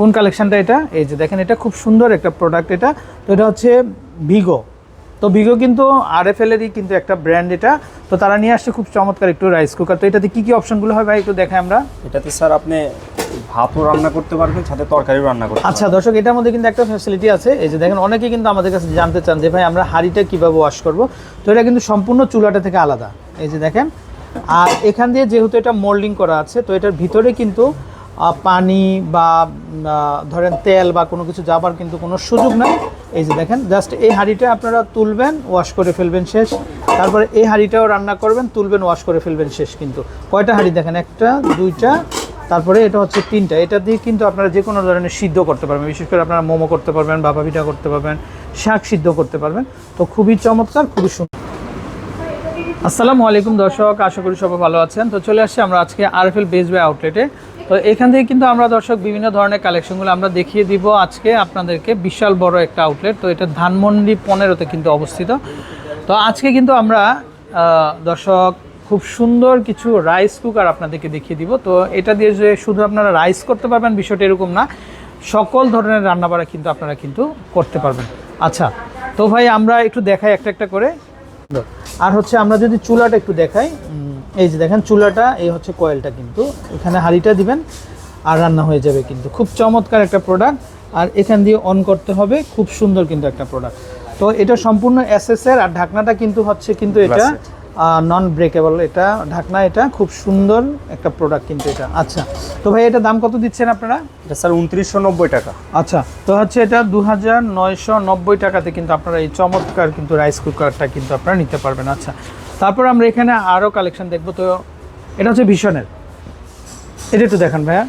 কোন কালেকশনটা এটা? এই যে দেখেন, এটা খুব সুন্দর একটা প্রোডাক্ট এটা। তো এটা হচ্ছে ভিগো। তো ভিগো কিন্তু আরএফএলেরই কিন্তু একটা ব্র্যান্ড এটা। তো তারা নিয়ে আসছে খুব চমৎকার একটু রাইস কুকার। তো এটাতে কী কী অপশনগুলো হয় ভাই একটু দেখাই আমরা। এটাতে স্যার আপনি ভাতও রান্না করতে পারবেন, সাথে তরকারিও রান্না করতে পারবেন। আচ্ছা দর্শক, এটার মধ্যে কিন্তু একটা ফ্যাসিলিটি আছে। এই যে দেখেন, অনেকেই কিন্তু আমাদের কাছে জানতে চান যে ভাই আমরা হাঁড়িটা কীভাবে ওয়াশ করব। তো এটা কিন্তু সম্পূর্ণ চুলাটা থেকে আলাদা। এই যে দেখেন, আর এখান দিয়ে যেহেতু এটা মোল্ডিং করা আছে, তো এটার ভিতরে কিন্তু পানি বা ধরেন তেল বা কোনো কিছু যাবার কিন্তু কোনো সুযোগ নাই। এই যে দেখেন, জাস্ট এই হাঁড়িটা আপনারা তুলবেন, ওয়াশ করে ফেলবেন, শেষ। তারপরে এই হাঁড়িটাও রান্না করবেন, তুলবেন, ওয়াশ করে ফেলবেন, শেষ। কিন্তু কয়টা হাঁড়ি দেখেন? একটা, দুইটা, তারপরে এটা হচ্ছে তিনটা। এটা দিয়ে কিন্তু আপনারা যে কোনো ধরনের সিদ্ধ করতে পারবেন। বিশেষ করে আপনারা মোমো করতে পারবেন, ভাপা পিঠা করতে পারবেন, শাক সিদ্ধ করতে পারবেন। তো খুবই চমৎকার, খুবই সুন্দর। আসসালামু আলাইকুম দর্শক, আশা করি সবাই ভালো আছেন। তো চলে আসছি আমরা আজকে আরএফএল বেস্ট বাই আউটলেটে। তো এখান থেকে কিন্তু আমরা দর্শক বিভিন্ন ধরনের কালেকশনগুলো আমরা দেখিয়ে দিব আজকে আপনাদেরকে। বিশাল বড় একটা আউটলেট। তো এটা ধানমন্ডি 15-তে কিন্তু অবস্থিত। তো আজকে কিন্তু আমরা দর্শক খুব সুন্দর কিছু রাইস কুকার আপনাদেরকে দেখিয়ে দিব। তো এটা দিয়ে যে শুধু আপনারা রাইস করতে পারবেন বিষয়টা এরকম না, সকল ধরনের রান্নাবাড়া কিন্তু আপনারা কিন্তু করতে পারবেন। আচ্ছা, তো ভাই আমরা একটু দেখাই একটা একটা করে। আর হচ্ছে আমরা যদি চুলাটা একটু দেখাই, এই যে দেখেন চুলাটা, এই হচ্ছে কয়েলটা, কিন্তু এখানে হাঁড়িটা দিবেন আর রান্না হয়ে যাবে। কিন্তু খুব চমৎকার একটা প্রোডাক্ট। আর এখান দিয়ে অন করতে হবে, খুব সুন্দর কিন্তু একটা প্রোডাক্ট। তো এটা সম্পূর্ণ এসএসের। আর ঢাকনাটা কিন্তু হচ্ছে কিন্তু এটা নন ব্রেকেবল এটা ঢাকনা। এটা খুব সুন্দর একটা প্রোডাক্ট কিন্তু এটা। আচ্ছা, তো ভাই এটা দাম কত দিচ্ছেন আপনারা? এটা স্যার 2990 টাকা। আচ্ছা, তো হচ্ছে এটা 2990 টাকাতে কিন্তু আপনারা এই চমৎকার কিন্তু রাইস কুকারটা কিন্তু আপনারা নিতে পারবেন। আচ্ছা, তারপর আমরা এখানে আরও কালেকশন দেখব। তো এটা হচ্ছে ভীষণের। এটা একটু দেখান ভাইয়া,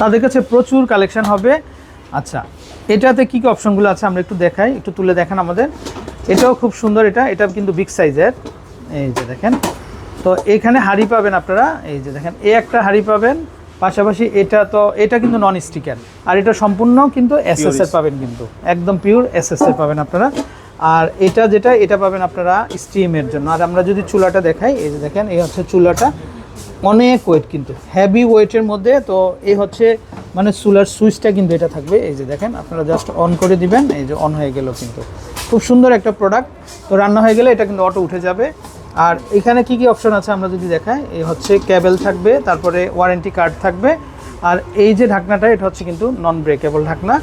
তাদের কাছে প্রচুর কালেকশন হবে। আচ্ছা, এটাতে কী কী অপশনগুলো আছে আমরা একটু দেখাই, একটু তুলে দেখান আমাদের। এটাও খুব সুন্দর। এটা কিন্তু বিগ সাইজের। এই যে দেখেন, তো এখানে হাঁড়ি পাবেন আপনারা। এই যে দেখেন, এই একটা হাঁড়ি পাবেন, পাশাপাশি এটা কিন্তু নন স্টিকার। আর এটা সম্পূর্ণ কিন্তু এসএসএর পাবেন, কিন্তু একদম পিওর এসএসএর পাবেন আপনারা। আর এটা পাবেন আপনারা স্টিমের জন্য। আর আমরা যদি চুলাটা দেখাই, এই যে দেখেন, এই হচ্ছে চুলাটা, অনেক ওয়েট, কিন্তু হেভি ওয়েটের মধ্যে। তো এই হচ্ছে মানে চুলার সুইচটা কিন্তু এটা থাকবে। এই যে দেখেন, আপনারা জাস্ট অন করে দিবেন, এই যে অন হয়ে গেল। কিন্তু খুব সুন্দর একটা প্রোডাক্ট। তো রান্না হয়ে গেলে এটা কিন্তু অটো উঠে যাবে। আর এখানে কি কি অপশন আছে আমরা যদি দেখাই, এই হচ্ছে কেবল থাকবে, তারপরে ওয়ারেন্টি কার্ড থাকবে। আর এই যে ঢাকনাটা, এটা হচ্ছে কিন্তু নন ব্রেকেবল ঢাকনা।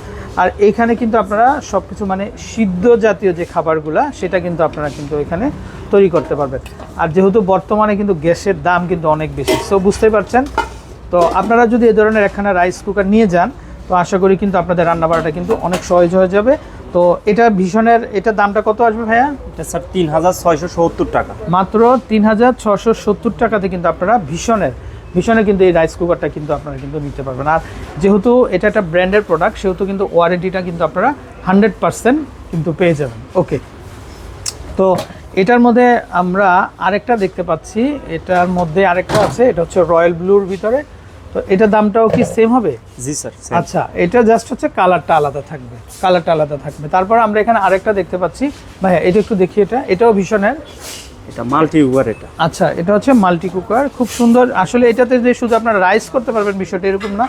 আর এইখানে কিন্তু আপনারা সব কিছু মানে সিদ্ধ জাতীয় যে খাবারগুলা, সেটা কিন্তু আপনারা কিন্তু এখানে তৈরি করতে পারবেন। আর যেহেতু বর্তমানে কিন্তু গ্যাসের দাম কিন্তু অনেক বেশি, সো বুঝতেই পারছেন। তো আপনারা যদি এই ধরনের একখানা রাইস কুকার নিয়ে যান, তো আশা করি কিন্তু আপনাদের রান্নাবাড়াটা কিন্তু অনেক সহজ হয়ে যাবে। তো এটা ভীষণের, এটার দামটা কত আসবে ভাইয়া? এটা স্যার 3670 টাকা। মাত্র 3670 টাকাতে কিন্তু আপনারা ভীষণের কিন্তু এই রাইস কুকারটা কিন্তু আপনারা কিন্তু নিতে পারবেন। আর যেহেতু এটা একটা ব্র্যান্ডের প্রোডাক্ট, সেহেতু কিন্তু ওয়ারেন্টিটা কিন্তু আপনারা 100% কিন্তু পেয়ে যাবেন। ওকে, তো এটার মধ্যে আমরা আরেকটা দেখতে পাচ্ছি, এটার মধ্যে আরেকটা আছে, এটা হচ্ছে রয়্যাল ব্লুর ভিতরে। তো এটার দামটাও কি সেম হবে? জি স্যার। আচ্ছা, এটা জাস্ট হচ্ছে কালারটা আলাদা থাকবে। তারপর আমরা এখানে আরেকটা দেখতে পাচ্ছি ভাইয়া, এটা একটু দেখি। এটাও ভীষণের। এটা মাল্টি কুকার এটা। আচ্ছা, এটা হচ্ছে মাল্টি কুকার, খুব সুন্দর। আসলে এটাতে যে শুধু আপনারা রাইস করতে পারবেন বিষয়টা এরকম না,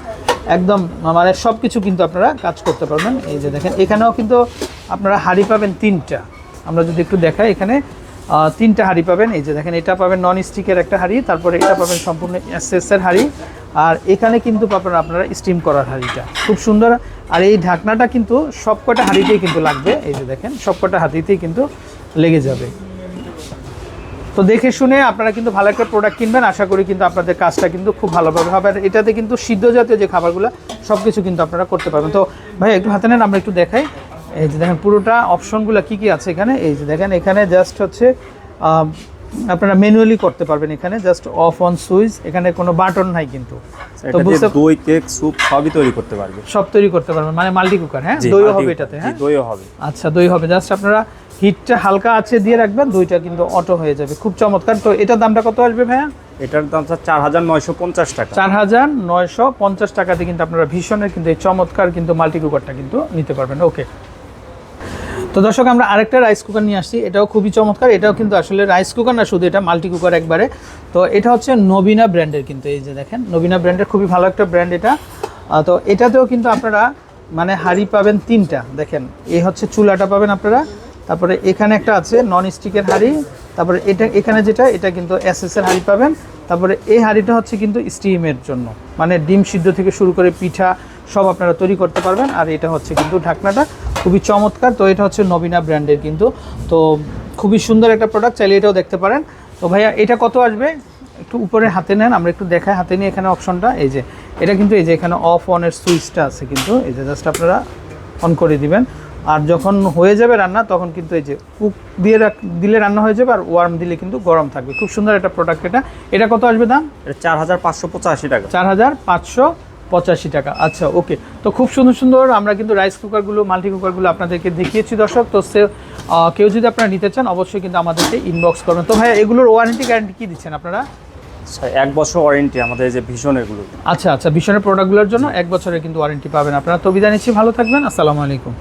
একদম মানে সব কিছু কিন্তু আপনারা কাজ করতে পারবেন। এই যে দেখেন, এখানেও কিন্তু আপনারা হাঁড়ি পাবেন 3টা। আমরা যদি একটু দেখাই, এখানে 3টা হাঁড়ি পাবেন। এই যে দেখেন, এটা পাবেন নন স্টিকের একটা হাঁড়ি, তারপরে এটা পাবেন সম্পূর্ণ এসএসের হাঁড়ি। আর এখানে কিন্তু পাবেন আপনারা স্টিম করার হাঁড়িটা, খুব সুন্দর। আর এই ঢাকনাটা কিন্তু সবকটা হাঁড়িতেই কিন্তু লাগবে। এই যে দেখেন, সবকটা হাঁড়িতেই কিন্তু লেগে যাবে। তো দেখে শুনে আপনারা কিন্তু ভালো একটা প্রোডাক্ট কিনবেন, আশা করি কিন্তু আপনাদের কাজটা কিন্তু খুব ভালোভাবে হবে। আর এটাতে কিন্তু সিদ্ধ জাতীয় যে খাবারগুলো সব কিছু কিন্তু আপনারা করতে পারবেন। তো ভাই একটু হাতে নেন, আমরা একটু দেখাই। এই যে দেখেন পুরোটা অপশনগুলো কি কি আছে এখানে। এই যে দেখেন, এখানে জাস্ট হচ্ছে আপনারা ম্যানুয়ালি করতে পারবেন। এখানে জাস্ট অফ অন সুইচ, এখানে কোনো বাটন নাই কিন্তু। তো দই, কেক, স্যুপ সবই তৈরি করতে পারবে। সব তৈরি করতে পারবেন, মানে মাল্টি কুকার। হ্যাঁ, দইও হবে এটাতে। হ্যাঁ, দইও হবে। আচ্ছা, দই হবে। জাস্ট আপনারা হিটটা হালকা আছে দিয়ে রাখবেন, দইটা কিন্তু অটো হয়ে যাবে। খুব চমৎকার। তো এটার দামটা কত আসবে ভাইয়া? এটার দাম স্যার 4950 টাকা। 4950 টাকাতে কিন্তু আপনারা ভীষণের কিন্তু এই চমৎকার কিন্তু মাল্টি কুকারটা কিন্তু নিতে পারবেন। ওকে, তো তো দর্শক আমরা আরেকটা রাইস কুকার নিয়ে আসছি, এটাও খুবই চমৎকার। এটাও কিন্তু আসলে রাইস কুকার না, শুধু এটা মাল্টি কুকার একবারে। তো এটা হচ্ছে নবীনা ব্র্যান্ডের, কিন্তু এই যে দেখেন নবীনা ব্র্যান্ডের খুবই ভালো একটা ব্র্যান্ড এটা। তো এটাতেও কিন্তু আপনারা মানে হাঁড়ি পাবেন 3টা, দেখেন এই হচ্ছে চুলাটা পাবেন আপনারা, তারপরে এখানে একটা আছে নন স্টিকের হাঁড়ি, তারপরে এখানে যেটা এটা কিন্তু এসএসের হাঁড়ি পাবেন, তারপরে এই হাঁড়িটা হচ্ছে কিন্তু স্টিমের জন্য, মানে ডিম সিদ্ধ থেকে শুরু করে পিঠা সব আপনারা তৈরি করতে পারবেন। আর এটা হচ্ছে কিন্তু ঢাকনাটা খুবই চমৎকার। তো এটা হচ্ছে নবীনা ব্র্যান্ডের কিন্তু, তো খুবই সুন্দর একটা প্রোডাক্ট, চাইলে এটাও দেখতে পারেন। তো ভাইয়া এটা কত আসবে একটু উপরে হাতে নেন, আমরা একটু দেখাই হাতে নিয়ে। এখানে অপশনটা এই যে এটা কিন্তু এই যে এখানে অফ অনের সুইচটা আছে কিন্তু, এই যে জাস্ট আপনারা অন করে দিবেন। আর যখন হয়ে যাবে রান্না তখন কিন্তু এই যে কুক দিয়ে দিলে রান্না হয়ে যাবে, আর ওয়ার্ম দিলে কিন্তু গরম থাকবে। খুব সুন্দর একটা প্রোডাক্ট এটা। এটা কত আসবে দাম? এটা 4585 টাকা। 4585 টাকা। আচ্ছা ওকে। তো খুব সুন্দর সুন্দর আমরা কিন্তু রাইস কুকারগুলো, মাল্টি কুকারগুলো আপনাদেরকে দেখিয়েছি দর্শক। তো কেউ যদি আপনারা নিতে চান অবশ্যই কিন্তু আমাদেরকে ইনবক্স করবেন। তো ভাই এগুলোর ওয়ারেন্টি গ্যারান্টি কি দিচ্ছেন আপনারা? 1 বছর ওয়ারেন্টি আমাদের এই যে ভীষণ এগুলো। আচ্ছা আচ্ছা, ভীষণের প্রোডাক্টগুলোর জন্য 1 বছরের কিন্তু ওয়ারেন্টি পাবেন আপনারা। তো বিদায় নিচ্ছি, ভালো থাকবেন, আসসালামু আলাইকুম।